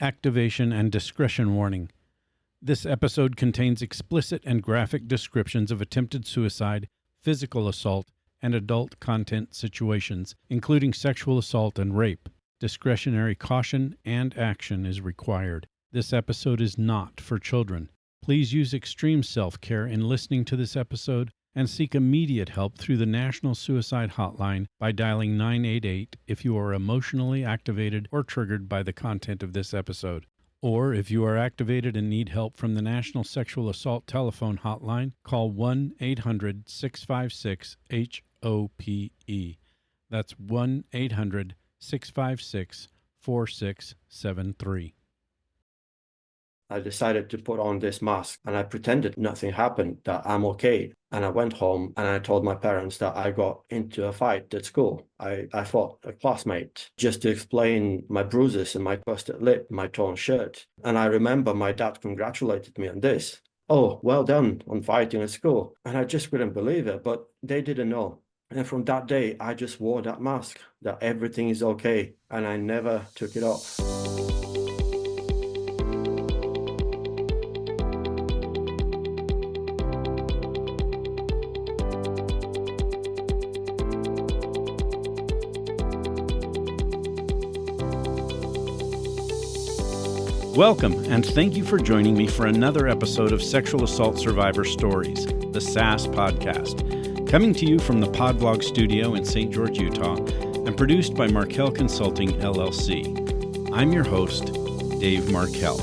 activation, and discretion warning. This episode contains explicit and graphic descriptions of attempted suicide, physical assault, and adult content situations, including sexual assault and rape. Discretionary caution and action is required. This episode is not for children. Please use extreme self-care in listening to this episode and seek immediate help through the National Suicide Hotline by dialing 988 if you are emotionally activated or triggered by the content of this episode. Or if you are activated and need help from the National Sexual Assault Telephone Hotline, call 1-800-656-HOPE. That's 1-800-656-4673. I decided to put on this mask and I pretended nothing happened, that I'm okay. And I went home and I told my parents that I got into a fight at school. I fought a classmate just to explain my bruises and my busted lip, my torn shirt. And I remember my dad congratulated me on this. Oh, well done on fighting at school. And I just couldn't believe it, but they didn't know. And from that day, I just wore that mask, that everything is okay. And I never took it off. Welcome, and thank you for joining me for another episode of Sexual Assault Survivor Stories, the SAS podcast, coming to you from the Podvlog studio in St. George, Utah, and produced by Markel Consulting, LLC. I'm your host, Dave Markel.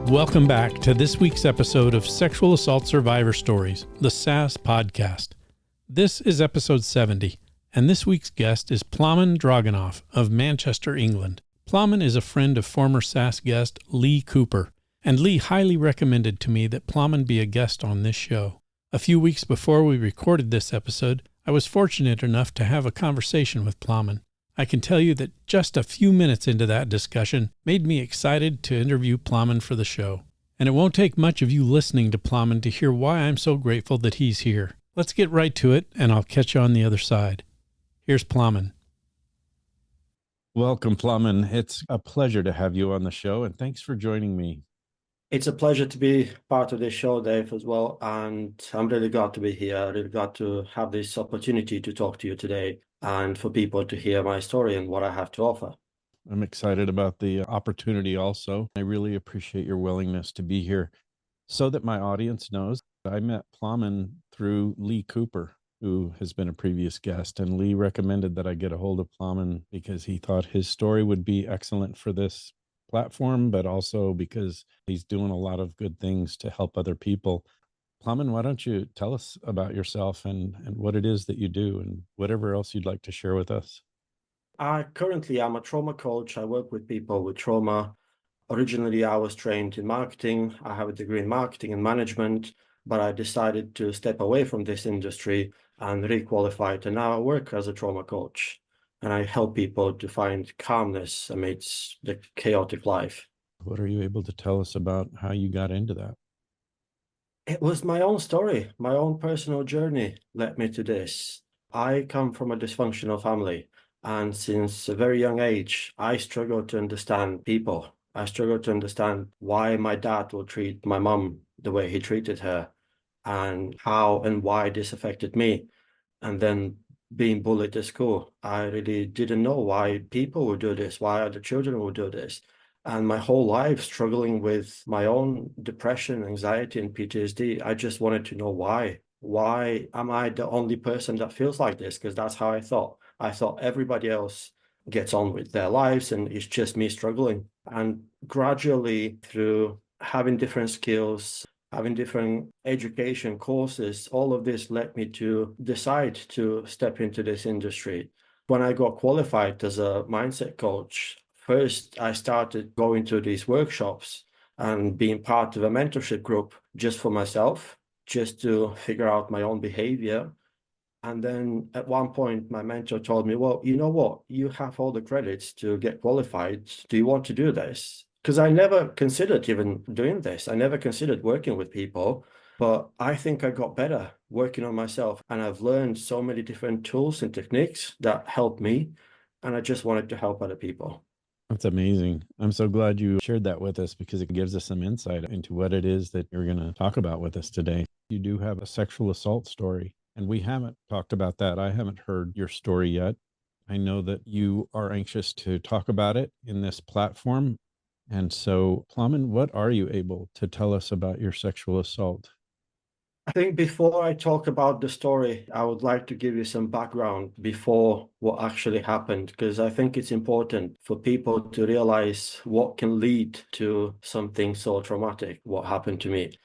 Welcome back to this week's episode of Sexual Assault Survivor Stories, the SAS podcast. This is episode 70. And this week's guest is Plamen Draganov of Manchester, England. Plamen is a friend of former SAS guest Lee Cooper, and Lee highly recommended to me that Plamen be a guest on this show. A few weeks before we recorded this episode, I was fortunate enough to have a conversation with Plamen. I can tell you that just a few minutes into that discussion made me excited to interview Plamen for the show. And it won't take much of you listening to Plamen to hear why I'm so grateful that he's here. Let's get right to it, and I'll catch you on the other side. Here's Plamen. Welcome, Plamen. It's a pleasure to have you on the show, and thanks for joining me. It's a pleasure to be part of this show, Dave, as well. And I'm really glad to be here. Really glad to have this opportunity to talk to you today and for people to hear my story and what I have to offer. I'm excited about the opportunity also. I really appreciate your willingness to be here. So that my audience knows, I met Plamen through Lee Cooper, who has been a previous guest, and Lee recommended that I get a hold of Plamen because he thought his story would be excellent for this platform, but also because he's doing a lot of good things to help other people. Plamen, why don't you tell us about yourself and what it is that you do and whatever else you'd like to share with us? Currently, I'm a trauma coach. I work with people with trauma. Originally, I was trained in marketing. I have a degree in marketing and management, but I decided to step away from this industry and requalified. And now I work as a trauma coach and I help people to find calmness amidst the chaotic life. What are you able to tell us about how you got into that? It was my own story. My own personal journey led me to this. I come from a dysfunctional family, and since a very young age, I struggled to understand people. I struggled to understand why my dad would treat my mom the way he treated her, and how and why this affected me. And then being bullied at school, I really didn't know why people would do this, why other children would do this. And my whole life struggling with my own depression, anxiety, and PTSD, I just wanted to know why. Why am I the only person that feels like this? Because that's how I thought. I thought everybody else gets on with their lives and it's just me struggling. And gradually, through having different skills, having different education courses, all of this led me to decide to step into this industry. When I got qualified as a mindset coach, first I started going to these workshops and being part of a mentorship group just for myself, just to figure out my own behavior. And then at one point, my mentor told me, well, you know what? You have all the credits to get qualified. Do you want to do this? Because I never considered even doing this. I never considered working with people. But I think I got better working on myself, and I've learned so many different tools and techniques that help me, and I just wanted to help other people. That's amazing. I'm so glad you shared that with us because it gives us some insight into what it is that you're going to talk about with us today. You do have a sexual assault story, and we haven't talked about that. I haven't heard your story yet. I know that you are anxious to talk about it in this platform. And so, Plamen, what are you able to tell us about your sexual assault? I think before I talk about the story, I would like to give you some background before what actually happened, because I think it's important for people to realize what can lead to something so traumatic, what happened to me.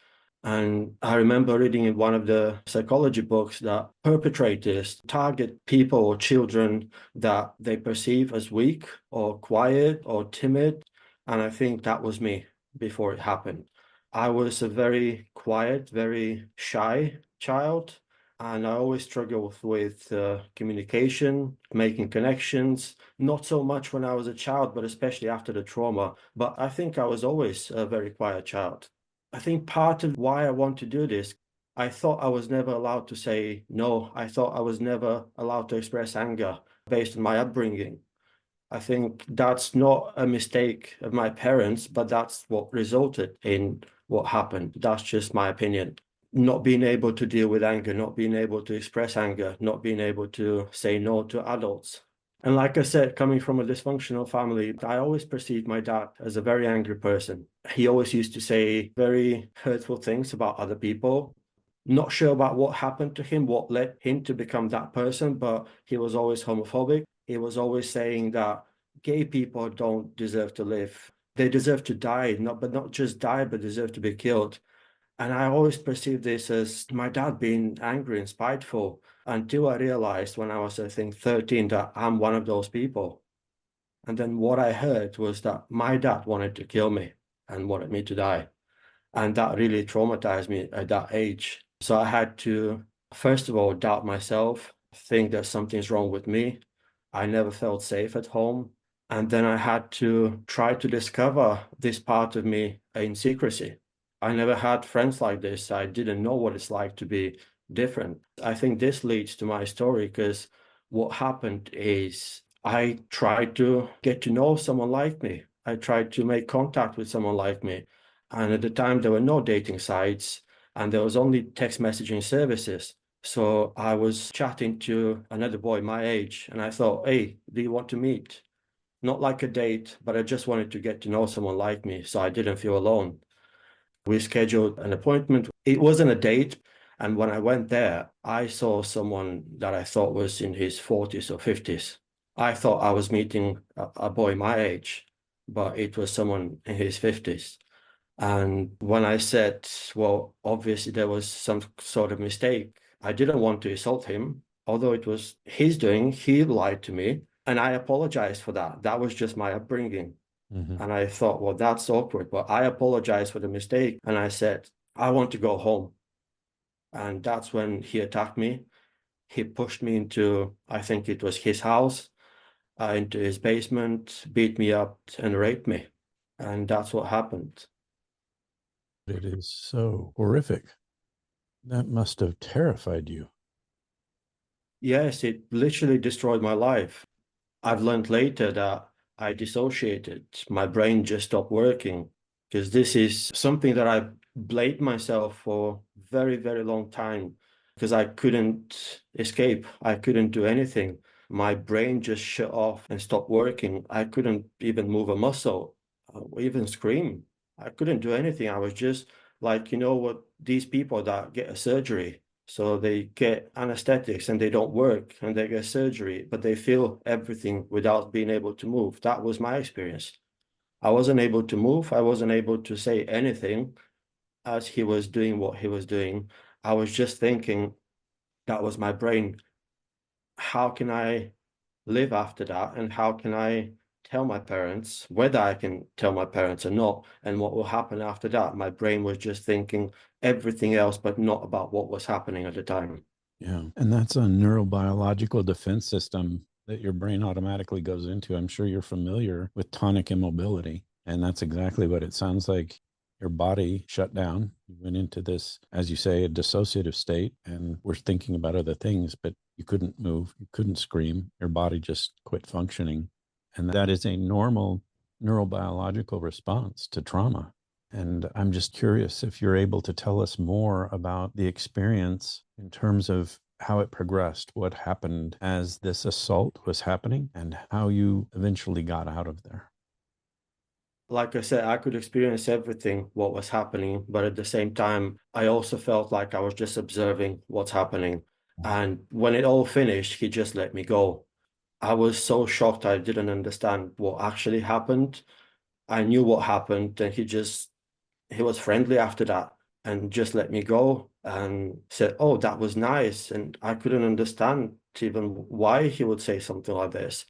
And I remember reading in one of the psychology books that perpetrators target people or children that they perceive as weak or quiet or timid. And I think that was me before it happened. I was a very quiet, very shy child, and I always struggled with communication, making connections. Not so much when I was a child, but especially after the trauma. But I think I was always a very quiet child. I think part of why I want to do this, I thought I was never allowed to say no. I thought I was never allowed to express anger based on my upbringing. I think that's not a mistake of my parents, but that's what resulted in what happened. That's just my opinion. Not being able to deal with anger, not being able to express anger, not being able to say no to adults. And like I said, coming from a dysfunctional family, I always perceived my dad as a very angry person. He always used to say very hurtful things about other people. Not sure about what happened to him, what led him to become that person, but he was always homophobic. He was always saying that gay people don't deserve to live. They deserve to die, not just die, but deserve to be killed. And I always perceived this as my dad being angry and spiteful until I realized when I was, I think, 13 that I'm one of those people. And then what I heard was that my dad wanted to kill me and wanted me to die. And that really traumatized me at that age. So I had to, first of all, doubt myself, think that something's wrong with me. I never felt safe at home. And then I had to try to discover this part of me in secrecy. I never had friends like this. I didn't know what it's like to be different. I think this leads to my story because what happened is I tried to get to know someone like me. I tried to make contact with someone like me. And at the time, there were no dating sites and there was only text messaging services. So I was chatting to another boy my age and I thought, hey, do you want to meet? Not like a date, but I just wanted to get to know someone like me so I didn't feel alone. We scheduled an appointment. It wasn't a date. And when I went there, I saw someone that I thought was in his 40s or 50s. I thought I was meeting a boy my age, but it was someone in his 50s. And when I said, well, obviously there was some sort of mistake, I didn't want to insult him, although it was his doing, he lied to me. And I apologized for that. That was just my upbringing. Mhm. And I thought, well, that's awkward. But I apologized for the mistake. And I said, I want to go home. And that's when he attacked me. He pushed me into, I think it was his house, into his basement, beat me up and raped me. And that's what happened. It is so horrific. That must have terrified you. Yes, it literally destroyed my life. I've learned later that I dissociated. My brain just stopped working because this is something that I blamed myself for very, very long time because I couldn't escape. I couldn't do anything. My brain just shut off and stopped working. I couldn't even move a muscle, or even scream. I couldn't do anything. I was just like, what these people that get a surgery. So they get anesthetics and they don't work and they get surgery, but they feel everything without being able to move. That was my experience. I wasn't able to move. I wasn't able to say anything as he was doing what he was doing. I was just thinking, that was my brain. How can I live after that? And how can I tell my parents, whether I can tell my parents or not, and what will happen after that? My brain was just thinking everything else, but not about what was happening at the time. Yeah. And that's a neurobiological defense system that your brain automatically goes into. I'm sure you're familiar with tonic immobility. And that's exactly what it sounds like. your body shut down. You went into this, as you say, a dissociative state and were thinking about other things, but you couldn't move, you couldn't scream. Your body just quit functioning. And that is a normal neurobiological response to trauma. And I'm just curious if you're able to tell us more about the experience in terms of how it progressed, what happened as this assault was happening, and how you eventually got out of there. Like I said, I could experience everything, what was happening, but at the same time, I also felt like I was just observing what's happening. And when it all finished, he just let me go. I was so shocked I didn't understand what actually happened. I knew what happened, and he was friendly after that and just let me go and said, "Oh, that was nice." And I couldn't understand even why he would say something like this.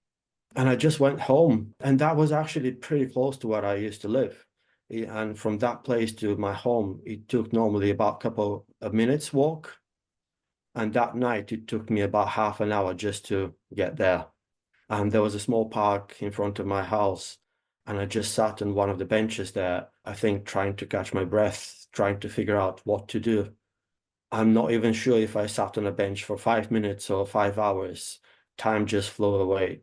And I just went home, and that was actually pretty close to where I used to live. And from that place to my home, it took normally about a couple of minutes walk. And that night, it took me about half an hour just to get there. And there was a small park in front of my house. And I just sat on one of the benches there, I think trying to catch my breath, trying to figure out what to do. I'm not even sure if I sat on a bench for 5 minutes or 5 hours. Time just flew away.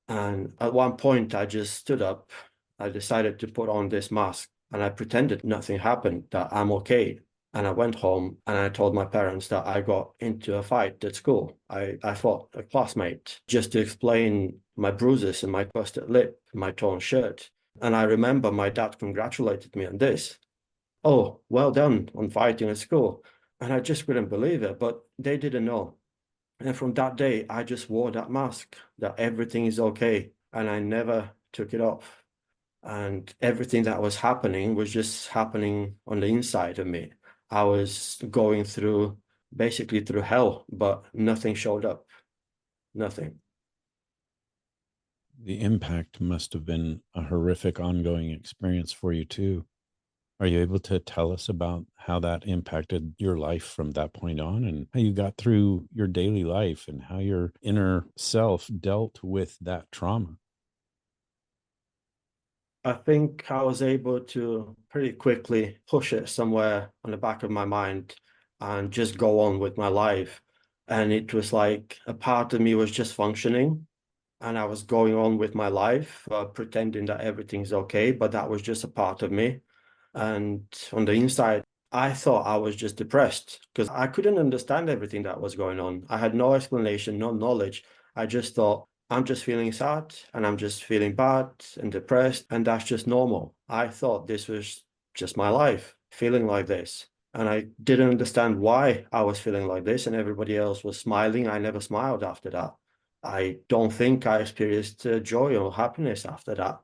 And at one point, I just stood up. I decided to put on this mask and I pretended nothing happened, that I'm okay. And I went home and I told my parents that I got into a fight at school. I fought a classmate just to explain my bruises and my busted lip, my torn shirt. And I remember my dad congratulated me on this. "Oh, well done on fighting at school." And I just couldn't believe it, but they didn't know. And from that day, I just wore that mask, that everything is okay. And I never took it off. And everything that was happening was just happening on the inside of me. I was going through, basically through hell, but nothing showed up. Nothing. The impact must have been a horrific ongoing experience for you too. Are you able to tell us about how that impacted your life from that point on and how you got through your daily life and how your inner self dealt with that trauma? I think I was able to pretty quickly push it somewhere on the back of my mind and just go on with my life. And it was like a part of me was just functioning and I was going on with my life, pretending that everything's okay, but that was just a part of me. And on the inside, I thought I was just depressed because I couldn't understand everything that was going on. I had no explanation, no knowledge. I just thought, I'm just feeling sad and I'm just feeling bad and depressed, and that's just normal. I thought this was just my life, feeling like this. And I didn't understand why I was feeling like this, and everybody else was smiling. I never smiled after that. I don't think I experienced joy or happiness after that.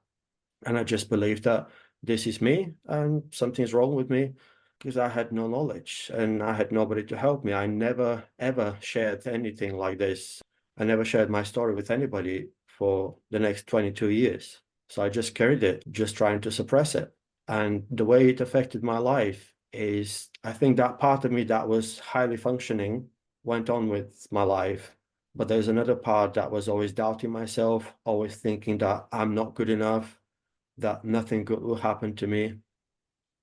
And I just believed that this is me and something's wrong with me because I had no knowledge and I had nobody to help me. I never, ever shared anything like this. I never shared my story with anybody for the next 22 years. So I just carried it, just trying to suppress it. And the way it affected my life is, I think that part of me that was highly functioning went on with my life. But there's another part that was always doubting myself, always thinking that I'm not good enough, that nothing good will happen to me.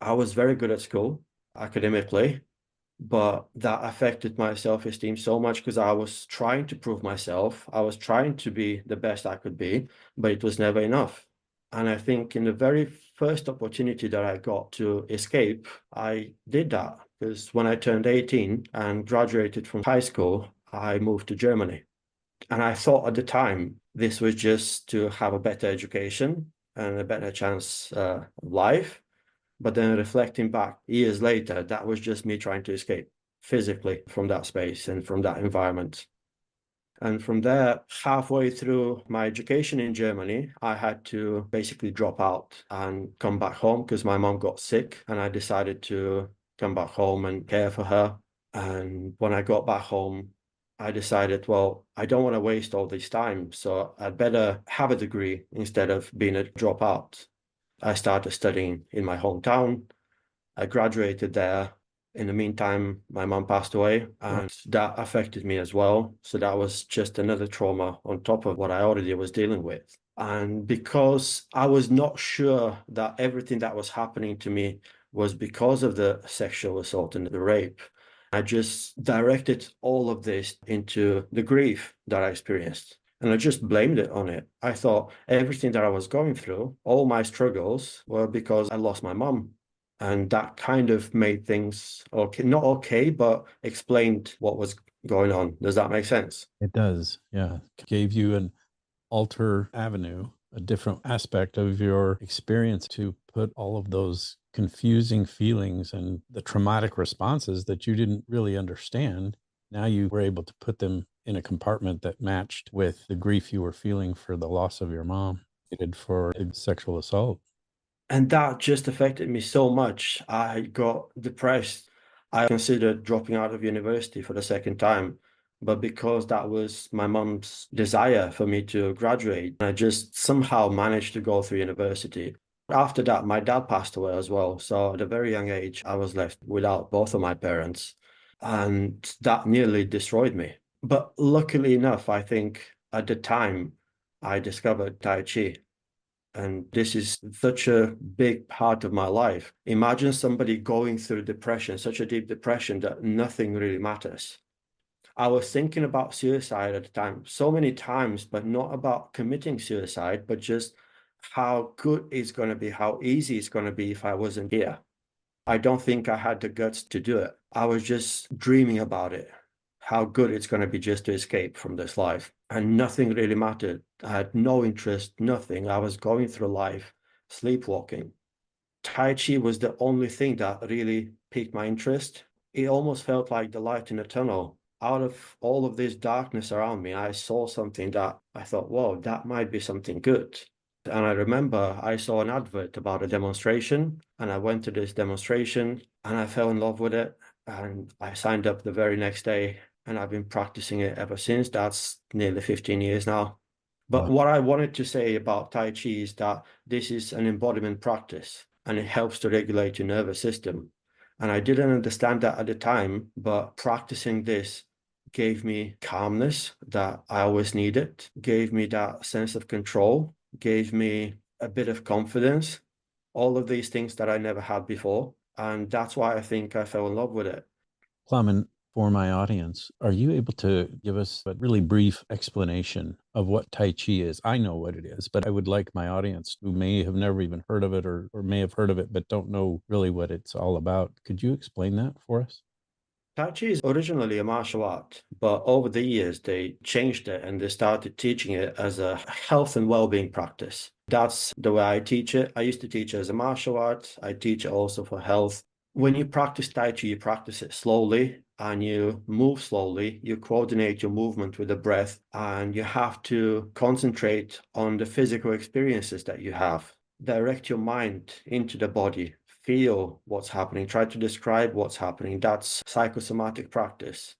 I was very good at school academically, but that affected my self-esteem so much because I was trying to prove myself. I was trying to be the best I could be, but it was never enough. And I think in the very first opportunity that I got to escape, I did that because when I turned 18 and graduated from high school, I moved to Germany. And I thought at the time this was just to have a better education and a better chance of life. But then reflecting back years later, that was just me trying to escape physically from that space and from that environment. And from there, halfway through my education in Germany, I had to basically drop out and come back home because my mom got sick and I decided to come back home and care for her. And when I got back home, I decided, well, I don't want to waste all this time, so I'd better have a degree instead of being a dropout. I started studying in my hometown. I graduated there. In the meantime, my mom passed away, and that affected me as well. So that was just another trauma on top of what I already was dealing with. And because I was not sure that everything that was happening to me was because of the sexual assault and the rape. I just directed all of this into the grief that I experienced. And I just blamed it on it. I thought everything that I was going through, all my struggles were because I lost my mom. And that kind of made things okay, not okay, but explained what was going on. Does that make sense? It does. Yeah. Gave you an alter avenue, a different aspect of your experience to put all of those confusing feelings and the traumatic responses that you didn't really understand. Now you were able to put them in a compartment that matched with the grief you were feeling for the loss of your mom, for a sexual assault. And that just affected me so much. I got depressed. I considered dropping out of university for the second time. But because that was my mom's desire for me to graduate, I just somehow managed to go through university. After that, my dad passed away as well. So at a very young age, I was left without both of my parents. And that nearly destroyed me. But luckily enough, I think at the time, I discovered Tai Chi. And this is such a big part of my life. Imagine somebody going through depression, such a deep depression that nothing really matters. I was thinking about suicide at the time so many times, but not about committing suicide, but just how good it's going to be, how easy it's going to be if I wasn't here. I don't think I had the guts to do it. I was just dreaming about it, how good it's going to be just to escape from this life. And nothing really mattered. I had no interest, nothing. I was going through life sleepwalking. Tai Chi was the only thing that really piqued my interest. It almost felt like the light in a tunnel. Out of all of this darkness around me, I saw something that I thought, whoa, that might be something good. And I remember I saw an advert about a demonstration, and I went to this demonstration and I fell in love with it. And I signed up the very next day, and I've been practicing it ever since. That's nearly 15 years now. But Wow. what I wanted to say about Tai Chi is that this is an embodiment practice and it helps to regulate your nervous system. And I didn't understand that at the time, but practicing this gave me calmness that I always needed, gave me that sense of control, gave me a bit of confidence, all of these things that I never had before. And that's why I think I fell in love with it. Plamen, for my audience, are you able to give us a really brief explanation of what Tai Chi is? I know what it is, but I would like my audience who may have never even heard of it or may have heard of it, but don't know really what it's all about. Could you explain that for us? Tai Chi is originally a martial art, but over the years they changed it and they started teaching it as a health and well-being practice. That's the way I teach it. I used to teach it as a martial art. I teach it also for health. When you practice Tai Chi, you practice it slowly and you move slowly. You coordinate your movement with the breath and you have to concentrate on the physical experiences that you have. Direct your mind into the body, feel what's happening, try to describe what's happening. That's psychosomatic practice.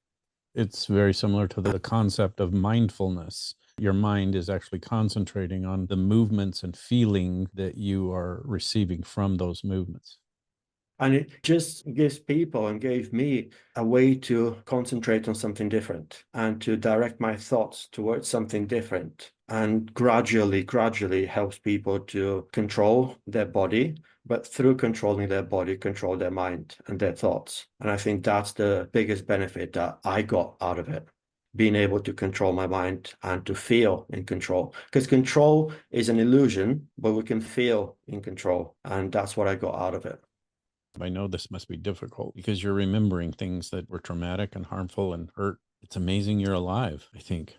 It's very similar to the concept of mindfulness. Your mind is actually concentrating on the movements and feeling that you are receiving from those movements. And it just gives people and gave me a way to concentrate on something different and to direct my thoughts towards something different. And gradually helps people to control their body, but through controlling their body, control their mind and their thoughts. And I think that's the biggest benefit that I got out of it. Being able to control my mind and to feel in control. Because control is an illusion, but we can feel in control. And that's what I got out of it. I know this must be difficult because you're remembering things that were traumatic and harmful and hurt. It's amazing you're alive, I think.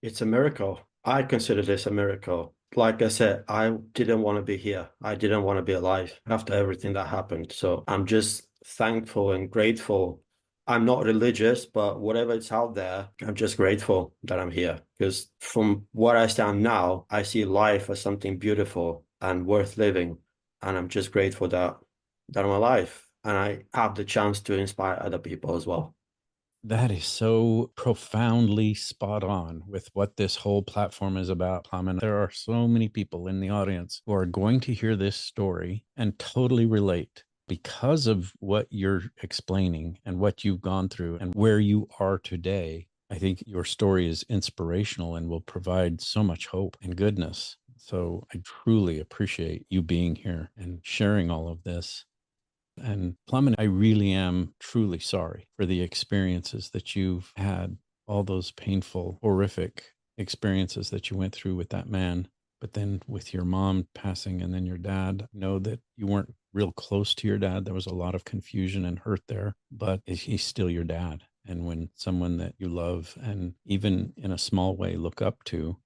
It's a miracle. I consider this a miracle. Like I said, I didn't want to be here. I didn't want to be alive after everything that happened. So I'm just thankful and grateful. I'm not religious, but whatever it's out there, I'm just grateful that I'm here. Because from where I stand now, I see life as something beautiful and worth living. And I'm just grateful that I'm alive and I have the chance to inspire other people as well. That is so profoundly spot on with what this whole platform is about, Plamen. There are so many people in the audience who are going to hear this story and totally relate because of what you're explaining and what you've gone through and where you are today. I think your story is inspirational and will provide so much hope and goodness. So I truly appreciate you being here and sharing all of this. And Plamen, I really am truly sorry for the experiences that you've had, all those painful, horrific experiences that you went through with that man. But then with your mom passing and then your dad, know that you weren't real close to your dad. There was a lot of confusion and hurt there, but he's still your dad. And when someone that you love and even in a small way look up to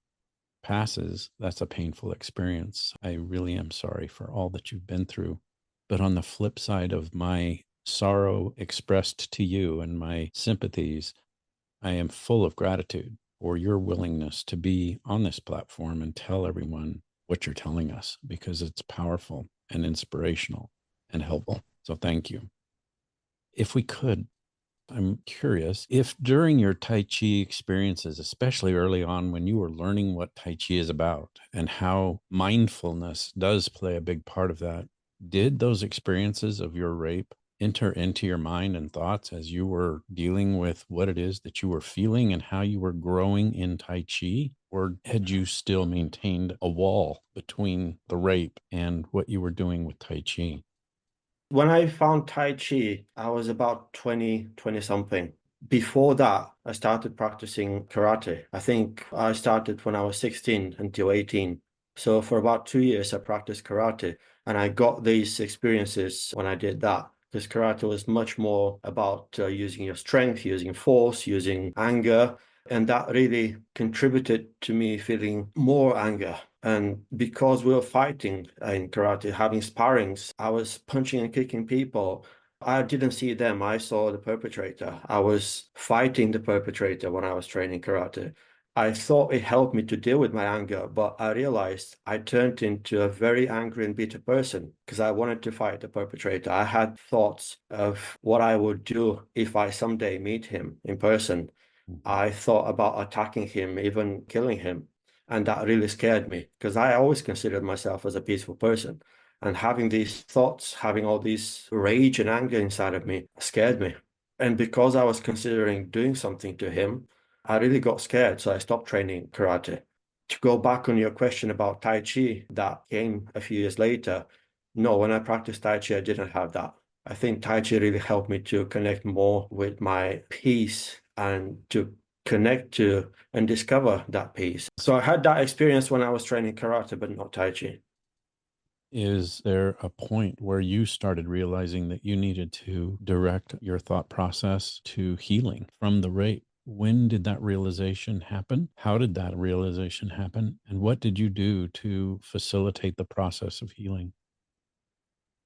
passes, that's a painful experience. I really am sorry for all that you've been through. But on the flip side of my sorrow expressed to you and my sympathies, I am full of gratitude for your willingness to be on this platform and tell everyone what you're telling us because it's powerful and inspirational and helpful. So thank you. If we could, I'm curious if during your Tai Chi experiences, especially early on when you were learning what Tai Chi is about and how mindfulness does play a big part of that, did those experiences of your rape enter into your mind and thoughts as you were dealing with what it is that you were feeling and how you were growing in Tai Chi? Or had you still maintained a wall between the rape and what you were doing with Tai Chi? When I found Tai Chi, I was about 20 something. Before that, I started practicing karate. I think I started when I was 16 until 18. So for about 2 years, I practiced karate. And I got these experiences when I did that. Because karate was much more about using your strength, using force, using anger. And that really contributed to me feeling more anger. And because we were fighting in karate, having sparrings, I was punching and kicking people. I didn't see them. I saw the perpetrator. I was fighting the perpetrator when I was training karate. I thought it helped me to deal with my anger, but I realized I turned into a very angry and bitter person because I wanted to fight the perpetrator. I had thoughts of what I would do if I someday meet him in person. I thought about attacking him, even killing him. And that really scared me because I always considered myself as a peaceful person. And having these thoughts, having all this rage and anger inside of me scared me. And because I was considering doing something to him, I really got scared. So I stopped training karate. To go back on your question about Tai Chi, that came a few years later. No, when I practiced Tai Chi, I didn't have that. I think Tai Chi really helped me to connect more with my peace and to connect to and discover that peace. So I had that experience when I was training karate, but not Tai Chi. Is there a point where you started realizing that you needed to direct your thought process to healing from the rape? When did that realization happen? How did that realization happen? And what did you do to facilitate the process of healing?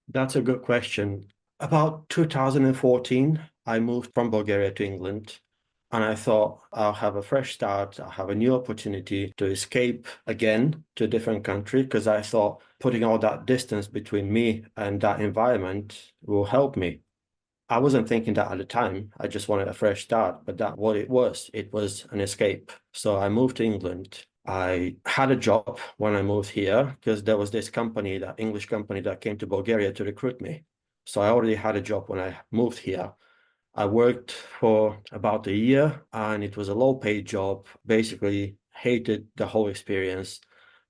That's a good question. About 2014, I moved from Bulgaria to England, and I thought I'll have a fresh start. I'll have a new opportunity to escape again to a different country because I thought putting all that distance between me and that environment will help me. I wasn't thinking that at the time. I just wanted a fresh start, but that's what it was. It was an escape. So I moved to England. I had a job when I moved here because there was this company, that English company that came to Bulgaria to recruit me. So I already had a job when I moved here. I worked for about a year and it was a low paid job. Basically, hated the whole experience,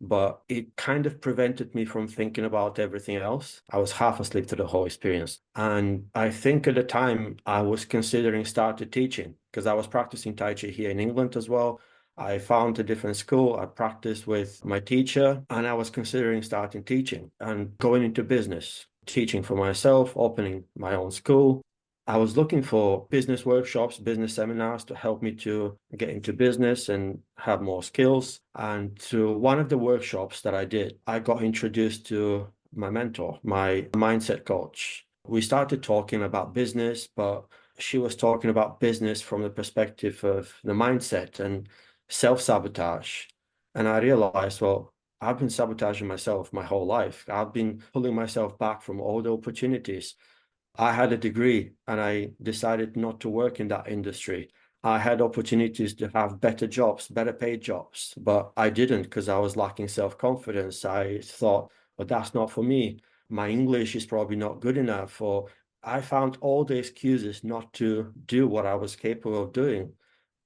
but it kind of prevented me from thinking about everything else. I was half asleep to the whole experience. And I think at the time I was considering starting teaching because I was practicing Tai Chi here in England as well. I found a different school. I practiced with my teacher and I was considering starting teaching and going into business, teaching for myself, opening my own school. I was looking for business workshops, business seminars to help me to get into business and have more skills. And through one of the workshops that I did, I got introduced to my mentor, my mindset coach. We started talking about business, but she was talking about business from the perspective of the mindset and self-sabotage. And I realized, well, I've been sabotaging myself my whole life. I've been pulling myself back from all the opportunities. I had a degree and I decided not to work in that industry. I had opportunities to have better jobs, better paid jobs, but I didn't because I was lacking self-confidence. I thought, well, that's not for me. My English is probably not good enough. Or I found all the excuses not to do what I was capable of doing.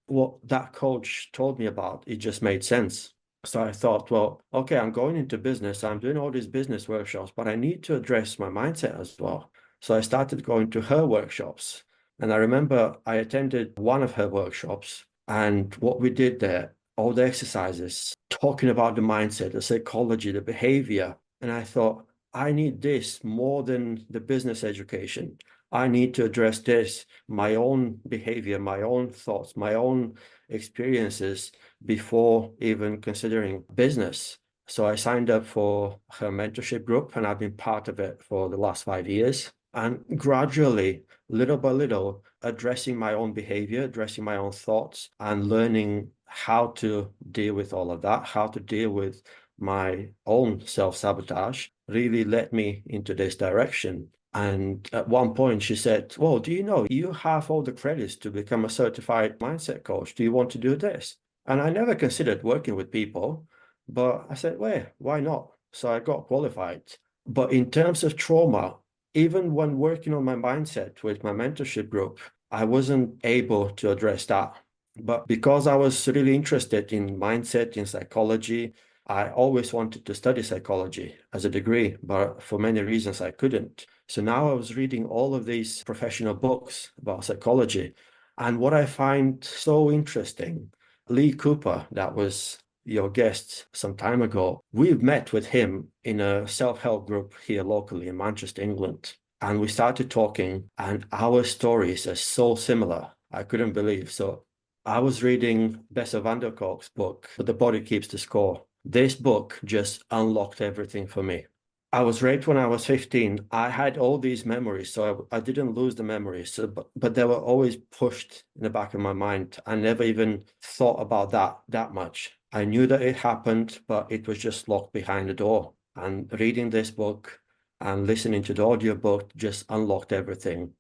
What that coach told me about, it just made sense. So I thought, well, okay, I'm going into business. I'm doing all these business workshops, but I need to address my mindset as well. So I started going to her workshops. And I remember I attended one of her workshops, and what we did there, all the exercises, talking about the mindset, the psychology, the behavior. And I thought, I need this more than the business education. I need to address this, my own behavior, my own thoughts, my own experiences before even considering business. So I signed up for her mentorship group, and I've been part of it for the last 5 years. And gradually, little by little, addressing my own behavior, addressing my own thoughts, and learning how to deal with all of that, how to deal with my own self-sabotage, really led me into this direction. And at one point, she said, well, do you know you have all the credits to become a certified mindset coach? Do you want to do this? And I never considered working with people, but I said, well, why not? So I got qualified. But in terms of trauma, even when working on my mindset with my mentorship group, I wasn't able to address that. But because I was really interested in mindset, in psychology, I always wanted to study psychology as a degree, but for many reasons I couldn't. So now I was reading all of these professional books about psychology. And what I find so interesting, Lee Cooper, that was your guest some time ago, we've met with him in a self-help group here locally in Manchester, England. And we started talking, and our stories are so similar. I couldn't believe. So I was reading Bessa van der Kolk's book, But the Body Keeps the Score. This book just unlocked everything for me. I was raped when I was 15. I had all these memories, so I didn't lose the memories, but they were always pushed in the back of my mind. I never even thought about that much. I knew that it happened, but it was just locked behind the door. And reading this book and listening to the audiobook just unlocked everything.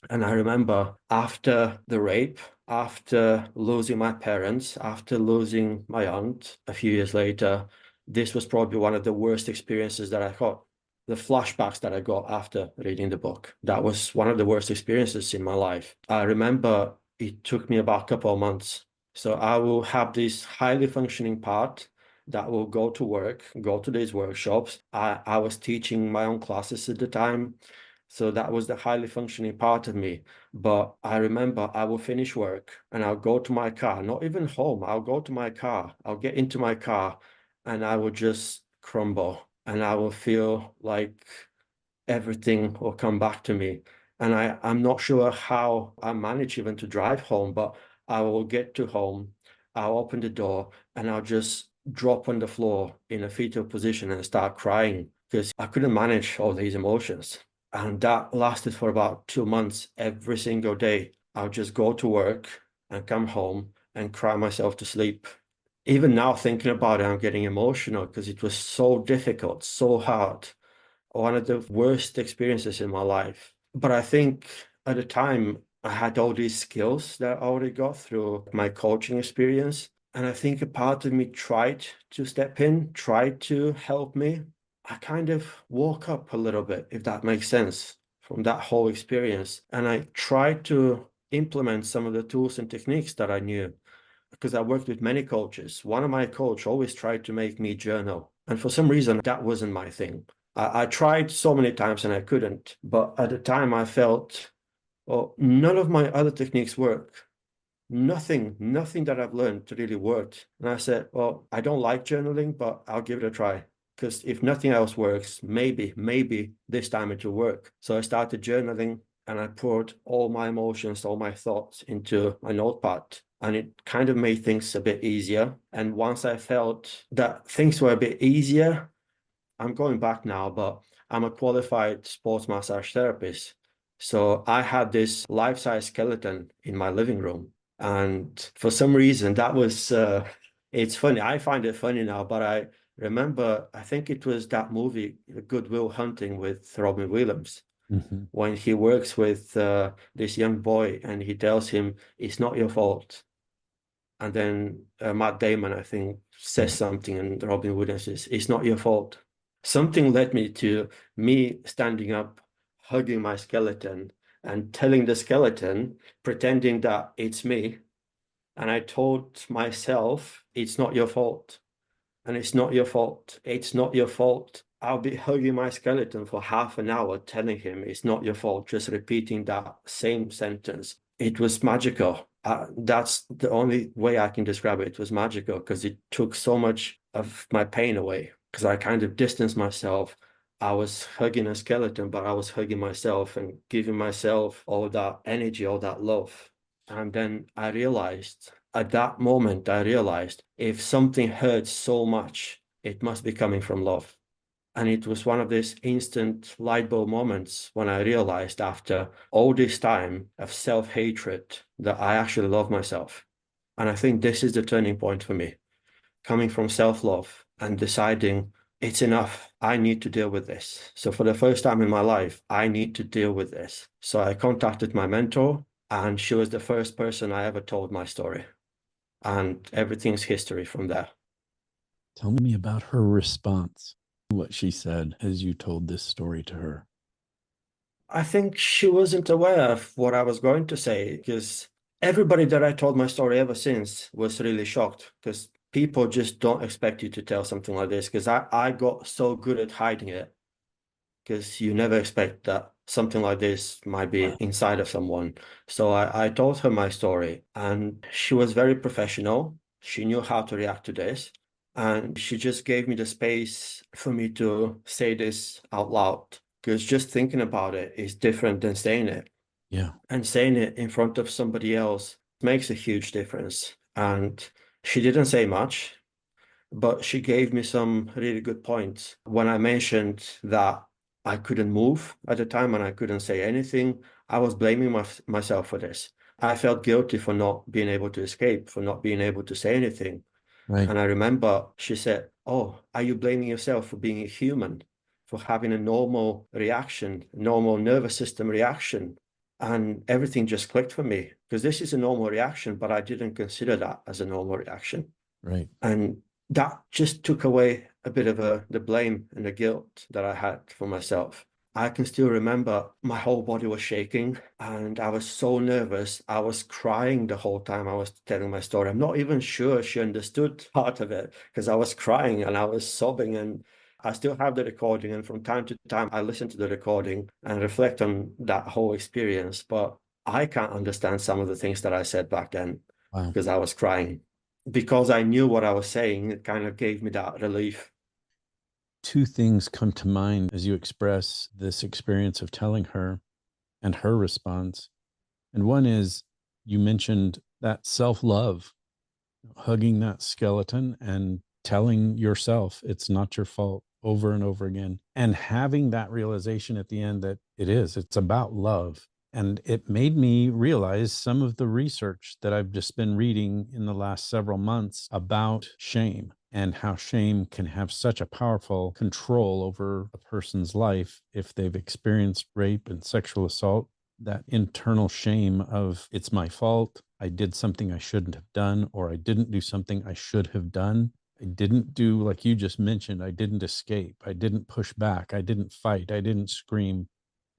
And I remember after the rape, after losing my parents, after losing my aunt a few years later, this was probably one of the worst experiences that I got. The flashbacks that I got after reading the book, that was one of the worst experiences in my life. I remember it took me about a couple of months. So I will have this highly functioning part that will go to work, go to these workshops. I was teaching my own classes at the time. So that was the highly functioning part of me. But I remember I will finish work and I'll go to my car, not even home. I'll go to my car. I'll get into my car and I will just crumble and I will feel like everything will come back to me. And I'm not sure how I manage even to drive home, but I will get to home. I'll open the door and I'll just drop on the floor in a fetal position and start crying because I couldn't manage all these emotions. And that lasted for about 2 months. Every single day, I'll just go to work and come home and cry myself to sleep. Even now, thinking about it, I'm getting emotional because it was so difficult, so hard. One of the worst experiences in my life. But I think at the time, I had all these skills that I already got through my coaching experience. And I think a part of me tried to step in, tried to help me. I kind of woke up a little bit, if that makes sense, from that whole experience. And I tried to implement some of the tools and techniques that I knew because I worked with many coaches. One of my coaches always tried to make me journal. And for some reason, that wasn't my thing. I tried so many times and I couldn't. But at the time, I felt, oh, none of my other techniques work. Nothing that I've learned really worked. And I said, well, I don't like journaling, but I'll give it a try. Because if nothing else works, maybe this time it will work. So I started journaling and I poured all my emotions, all my thoughts into my notepad. And it kind of made things a bit easier. And once I felt that things were a bit easier, I'm going back now, but I'm a qualified sports massage therapist. So I had this life-size skeleton in my living room. And for some reason, that was, it's funny. I find it funny now, but I remember, I think it was that movie, Good Will Hunting with Robin Williams, when he works with this young boy and he tells him, it's not your fault. And then Matt Damon, I think, says something and Robin Williams says, it's not your fault. Something led me to me standing up, hugging my skeleton and telling the skeleton, pretending that it's me. And I told myself, it's not your fault. And it's not your fault. It's not your fault. I'll be hugging my skeleton for half an hour, telling him it's not your fault, just repeating that same sentence. It was magical. That's the only way I can describe it. It was magical because it took so much of my pain away, because I kind of distanced myself. I was hugging a skeleton, but I was hugging myself and giving myself all that energy, all that love. And then I realized, at that moment, I realized if something hurts so much, it must be coming from love. And it was one of these instant light bulb moments when I realized, after all this time of self-hatred, that I actually love myself. And I think this is the turning point for me, coming from self-love and deciding it's enough. I need to deal with this. So for the first time in my life, I need to deal with this. So I contacted my mentor, and she was the first person I ever told my story. And everything's history from there. Tell me about her response, what she said as you told this story to her. I think she wasn't aware of what I was going to say, because everybody that I told my story ever since was really shocked, because people just don't expect you to tell something like this, because I got so good at hiding it, because you never expect that something like this might be inside of someone. So I told her my story, and she was very professional. She knew how to react to this. And she just gave me the space for me to say this out loud, because just thinking about it is different than saying it. Yeah. And saying it in front of somebody else makes a huge difference. And she didn't say much, but she gave me some really good points. When I mentioned that I couldn't move at the time and I couldn't say anything, I was blaming myself for this. I felt guilty for not being able to escape, for not being able to say anything. Right. And I remember she said, "Oh, are you blaming yourself for being a human, for having a normal reaction, normal nervous system reaction?" And everything just clicked for me, because this is a normal reaction, but I didn't consider that as a normal reaction. Right. And that just took away a bit of the blame and the guilt that I had for myself. I can still remember my whole body was shaking and I was so nervous. I was crying the whole time I was telling my story. I'm not even sure she understood part of it, because I was crying and I was sobbing, and I still have the recording. And from time to time, I listen to the recording and reflect on that whole experience. But I can't understand some of the things that I said back then, Wow. because I was crying. Because I knew what I was saying, it kind of gave me that relief. Two things come to mind as you express this experience of telling her and her response. And one is, you mentioned that self-love, hugging that skeleton and telling yourself it's not your fault over and over again, and having that realization at the end that it's about love. And it made me realize some of the research that I've just been reading in the last several months about shame, and how shame can have such a powerful control over a person's life if they've experienced rape and sexual assault. That internal shame of, it's my fault, I did something I shouldn't have done, or I didn't do something I should have done. I didn't do, like you just mentioned, I didn't escape, I didn't push back, I didn't fight, I didn't scream.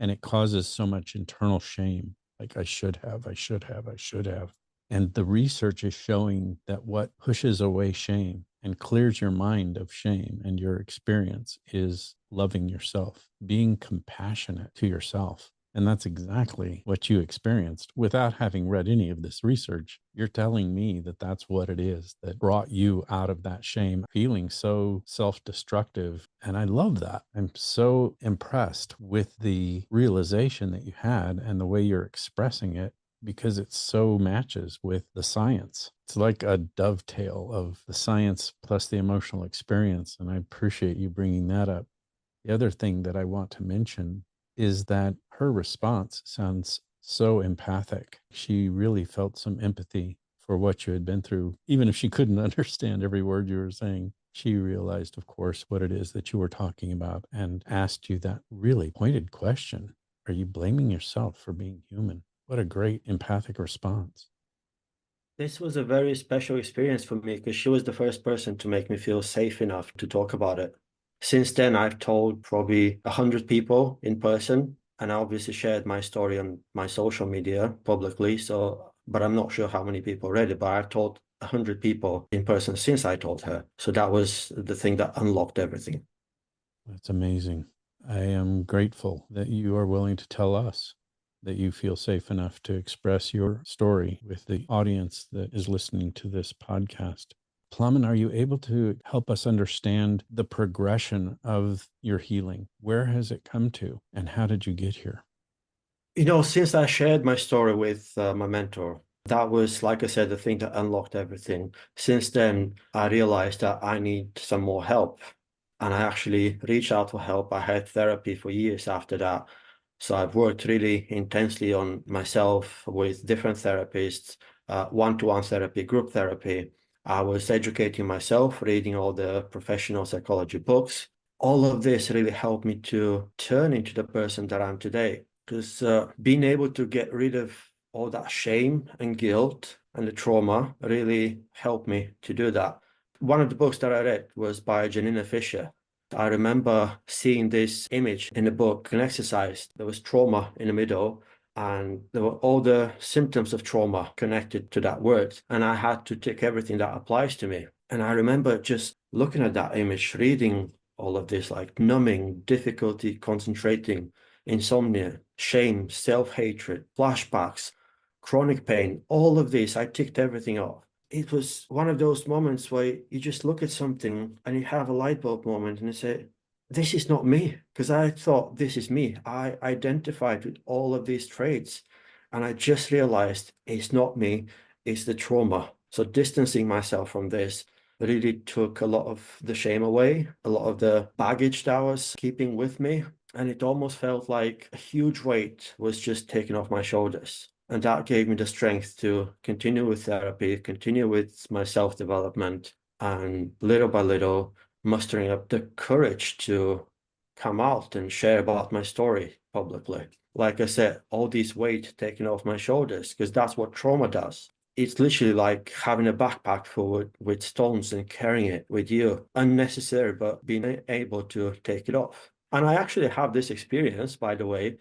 And it causes so much internal shame. Like, I should have, I should have, I should have. And the research is showing that what pushes away shame and clears your mind of shame and your experience is loving yourself, being compassionate to yourself. And that's exactly what you experienced without having read any of this research. You're telling me that that's what it is that brought you out of that shame, feeling so self-destructive. And I love that. I'm so impressed with the realization that you had and the way you're expressing it, because it so matches with the science. It's like a dovetail of the science plus the emotional experience. And I appreciate you bringing that up. The other thing that I want to mention is that her response sounds so empathic. She really felt some empathy for what you had been through. Even if she couldn't understand every word you were saying, she realized, of course, what it is that you were talking about and asked you that really pointed question. Are you blaming yourself for being human? What a great empathic response. This was a very special experience for me, because she was the first person to make me feel safe enough to talk about it. Since then, I've told probably 100 people in person, and I obviously shared my story on my social media publicly. So, but I'm not sure how many people read it, but I've told 100 people in person since I told her. So that was the thing that unlocked everything. That's amazing. I am grateful that you are willing to tell us, that you feel safe enough to express your story with the audience that is listening to this podcast. Plamen, are you able to help us understand the progression of your healing? Where has it come to, and how did you get here? Since I shared my story with my mentor, that was, like I said, the thing that unlocked everything. Since then, I realized that I need some more help. And I actually reached out for help. I had therapy for years after that. So I've worked really intensely on myself with different therapists, one-to-one therapy, group therapy. I was educating myself, reading all the professional psychology books. All of this really helped me to turn into the person that I'm today. Because being able to get rid of all that shame and guilt and the trauma really helped me to do that. One of the books that I read was by Janina Fisher. I remember seeing this image in the book, an exercise. There was trauma in the middle, and there were all the symptoms of trauma connected to that word. And I had to tick everything that applies to me. And I remember just looking at that image, reading all of this, like numbing, difficulty concentrating, insomnia, shame, self-hatred, flashbacks, chronic pain, all of this, I ticked everything off. It was one of those moments where you just look at something and you have a light bulb moment and you say, this is not me. Because I thought this is me. I identified with all of these traits. And I just realized it's not me, it's the trauma. So distancing myself from this really took a lot of the shame away, a lot of the baggage that I was keeping with me. And it almost felt like a huge weight was just taken off my shoulders. And that gave me the strength to continue with therapy, continue with my self-development, and little by little, mustering up the courage to come out and share about my story publicly. Like I said, all this weight taken off my shoulders, because that's what trauma does. It's literally like having a backpack full with stones and carrying it with you. Unnecessary, but being able to take it off. And I actually have this experience, by the way.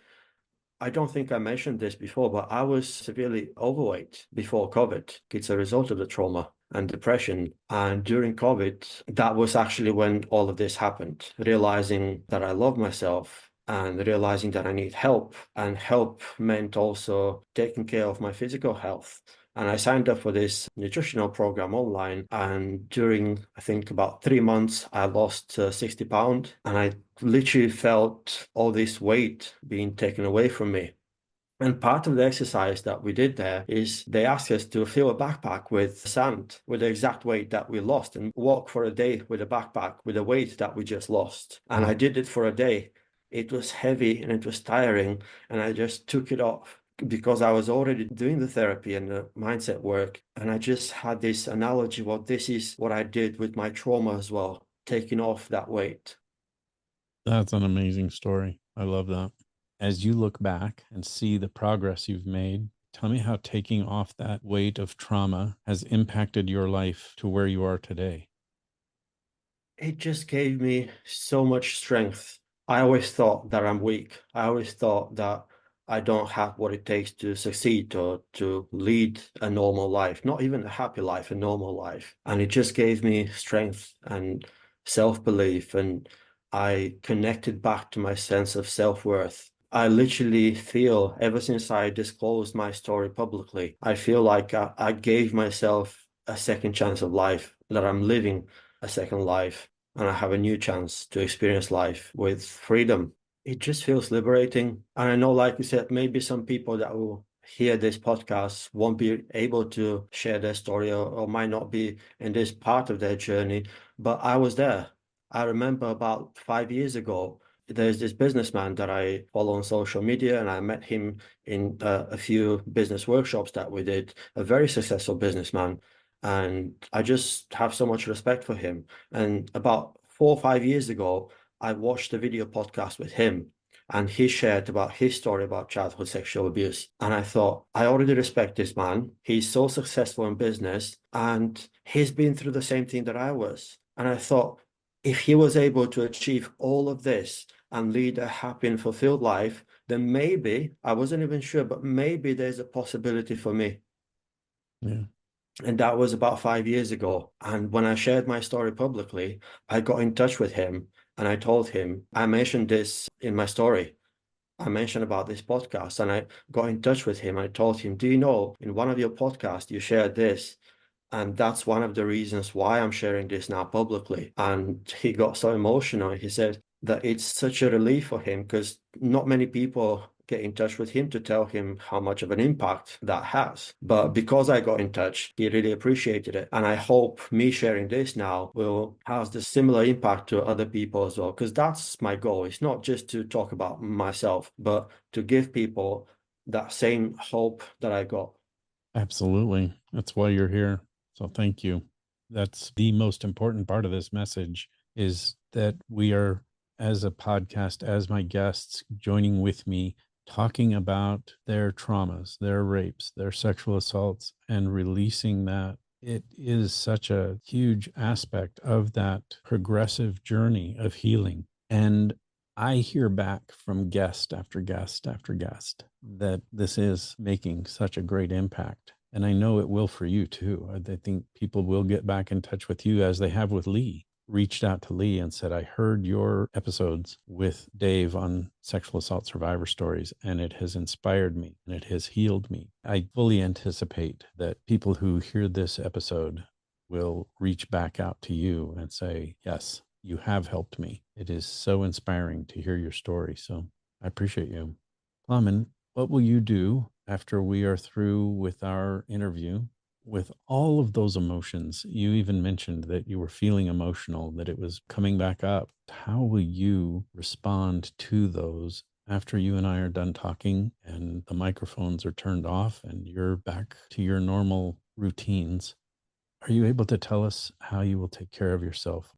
I don't think I mentioned this before, but I was severely overweight before COVID. It's a result of the trauma and depression. And during COVID, that was actually when all of this happened, realizing that I love myself and realizing that I need help. And help meant also taking care of my physical health. And I signed up for this nutritional program online. And during, I think, about 3 months, I lost 60 pounds. And I literally felt all this weight being taken away from me. And part of the exercise that we did there is they asked us to fill a backpack with sand with the exact weight that we lost and walk for a day with a backpack with the weight that we just lost. And I did it for a day. It was heavy and it was tiring. And I just took it off because I was already doing the therapy and the mindset work. And I just had this analogy, well, this is what I did with my trauma as well, taking off that weight. That's an amazing story. I love that. As you look back and see the progress you've made, tell me how taking off that weight of trauma has impacted your life to where you are today. It just gave me so much strength. I always thought that I'm weak. I always thought that I don't have what it takes to succeed or to lead a normal life, not even a happy life, a normal life. And it just gave me strength and self-belief. And I connected back to my sense of self-worth. I literally feel, ever since I disclosed my story publicly, I feel like I gave myself a second chance of life, that I'm living a second life, and I have a new chance to experience life with freedom. It just feels liberating. And I know, like you said, maybe some people that will hear this podcast won't be able to share their story or might not be in this part of their journey, but I was there. I remember about 5 years ago, there's this businessman that I follow on social media, and I met him in a few business workshops that we did, a very successful businessman. And I just have so much respect for him. And about 4 or 5 years ago, I watched a video podcast with him, and he shared about his story about childhood sexual abuse. And I thought, I already respect this man. He's so successful in business, and he's been through the same thing that I was. And I thought, if he was able to achieve all of this and lead a happy and fulfilled life, then maybe, I wasn't even sure, but maybe there's a possibility for me. Yeah. And that was about 5 years ago. And when I shared my story publicly, I got in touch with him and I told him, I mentioned this in my story. I mentioned about this podcast and I got in touch with him. I told him, do you know, in one of your podcasts, you shared this. And that's one of the reasons why I'm sharing this now publicly. And he got so emotional. He said that it's such a relief for him because not many people get in touch with him to tell him how much of an impact that has. But because I got in touch, he really appreciated it. And I hope me sharing this now will have the similar impact to other people as well, because that's my goal. It's not just to talk about myself, but to give people that same hope that I got. Absolutely. That's why you're here. So thank you. That's the most important part of this message is that we are, as a podcast, as my guests joining with me, talking about their traumas, their rapes, their sexual assaults, and releasing that. It is such a huge aspect of that progressive journey of healing. And I hear back from guest after guest after guest that this is making such a great impact. And I know it will for you too. I think people will get back in touch with you as they have with Lee. Reached out to Lee and said, I heard your episodes with Dave on sexual assault survivor stories, and it has inspired me and it has healed me. I fully anticipate that people who hear this episode will reach back out to you and say, yes, you have helped me. It is so inspiring to hear your story. So I appreciate you. Plamen, what will you do after we are through with our interview with all of those emotions? You even mentioned that you were feeling emotional, that it was coming back up. How will you respond to those after you and I are done talking and the microphones are turned off and you're back to your normal routines? Are you able to tell us how you will take care of yourself?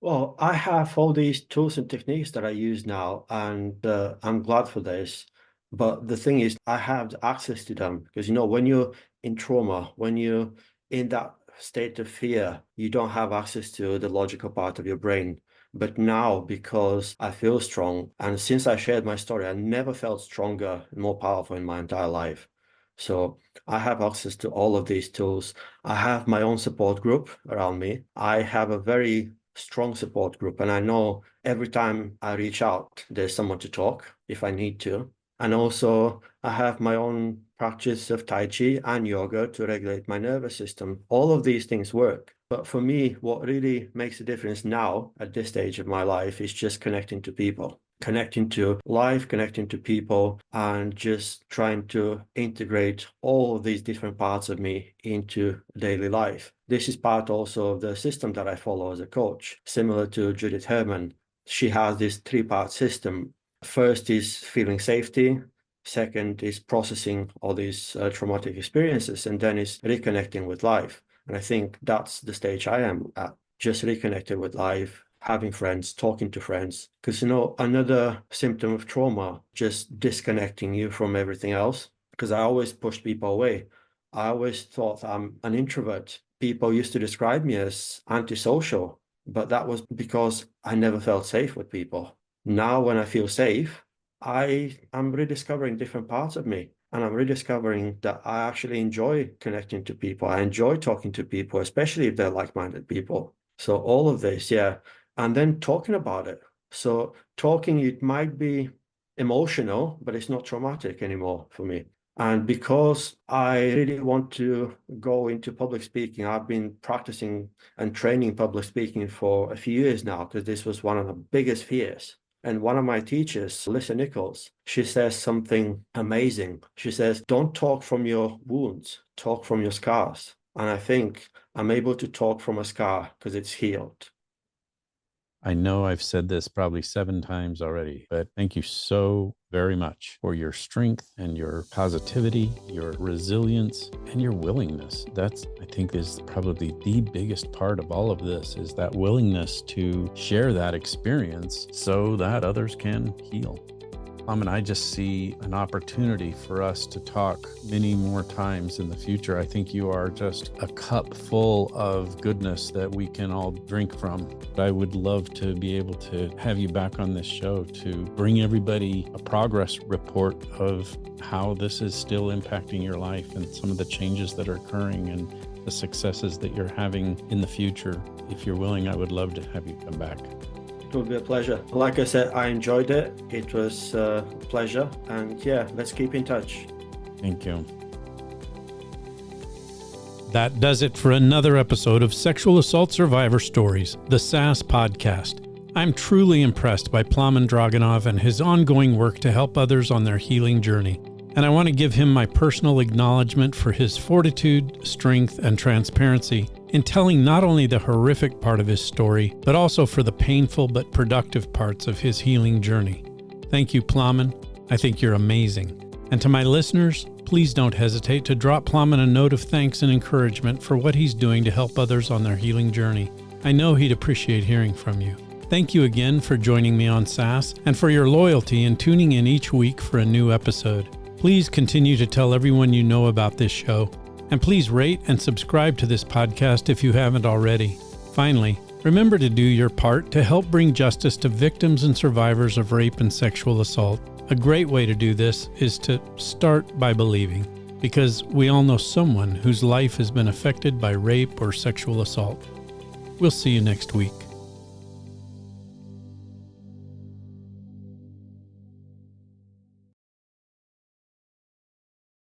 Well, I have all these tools and techniques that I use now, and I'm glad for this. But the thing is, I have the access to them because, when you're in trauma, when you're in that state of fear, you don't have access to the logical part of your brain. But now, because I feel strong, and since I shared my story, I never felt stronger and more powerful in my entire life. So I have access to all of these tools. I have my own support group around me. I have a very strong support group. And I know every time I reach out, there's someone to talk if I need to. And also, I have my own practice of Tai Chi and yoga to regulate my nervous system. All of these things work. But for me, what really makes a difference now at this stage of my life is just connecting to people. Connecting to life, connecting to people, and just trying to integrate all of these different parts of me into daily life. This is part also of the system that I follow as a coach, similar to Judith Herman. She has this three-part system. First is feeling safety. Second is processing all these traumatic experiences, and then is reconnecting with life. And I think that's the stage I am at, just reconnected with life, having friends, talking to friends. Because, another symptom of trauma, just disconnecting you from everything else. Because I always pushed people away. I always thought I'm an introvert. People used to describe me as antisocial, but that was because I never felt safe with people. Now, when I feel safe, I'm rediscovering different parts of me. And I'm rediscovering that I actually enjoy connecting to people. I enjoy talking to people, especially if they're like-minded people. So all of this, yeah. And then talking about it. So talking, it might be emotional, but it's not traumatic anymore for me. And because I really want to go into public speaking, I've been practicing and training public speaking for a few years now, because this was one of the biggest fears. And one of my teachers, Lisa Nichols, she says something amazing. She says, don't talk from your wounds, talk from your scars. And I think I'm able to talk from a scar because it's healed. I know I've said this probably 7 times already, but thank you so very much for your strength and your positivity, your resilience, and your willingness. That's, I think, is probably the biggest part of all of this, is that willingness to share that experience so that others can heal. And I just see an opportunity for us to talk many more times in the future. I think you are just a cup full of goodness that we can all drink from. I would love to be able to have you back on this show to bring everybody a progress report of how this is still impacting your life and some of the changes that are occurring and the successes that you're having in the future. If you're willing, I would love to have you come back. It would be a pleasure. Like I said, I enjoyed it. It was a pleasure. And yeah, let's keep in touch. Thank you. That does it for another episode of Sexual Assault Survivor Stories, the SAS podcast. I'm truly impressed by Plamen Draganov and his ongoing work to help others on their healing journey. And I want to give him my personal acknowledgement for his fortitude, strength, and transparency in telling not only the horrific part of his story, but also for the painful but productive parts of his healing journey. Thank you, Plamen. I think you're amazing. And to my listeners, please don't hesitate to drop Plamen a note of thanks and encouragement for what he's doing to help others on their healing journey. I know he'd appreciate hearing from you. Thank you again for joining me on SAS and for your loyalty in tuning in each week for a new episode. Please continue to tell everyone you know about this show, and please rate and subscribe to this podcast if you haven't already. Finally, remember to do your part to help bring justice to victims and survivors of rape and sexual assault. A great way to do this is to start by believing, because we all know someone whose life has been affected by rape or sexual assault. We'll see you next week.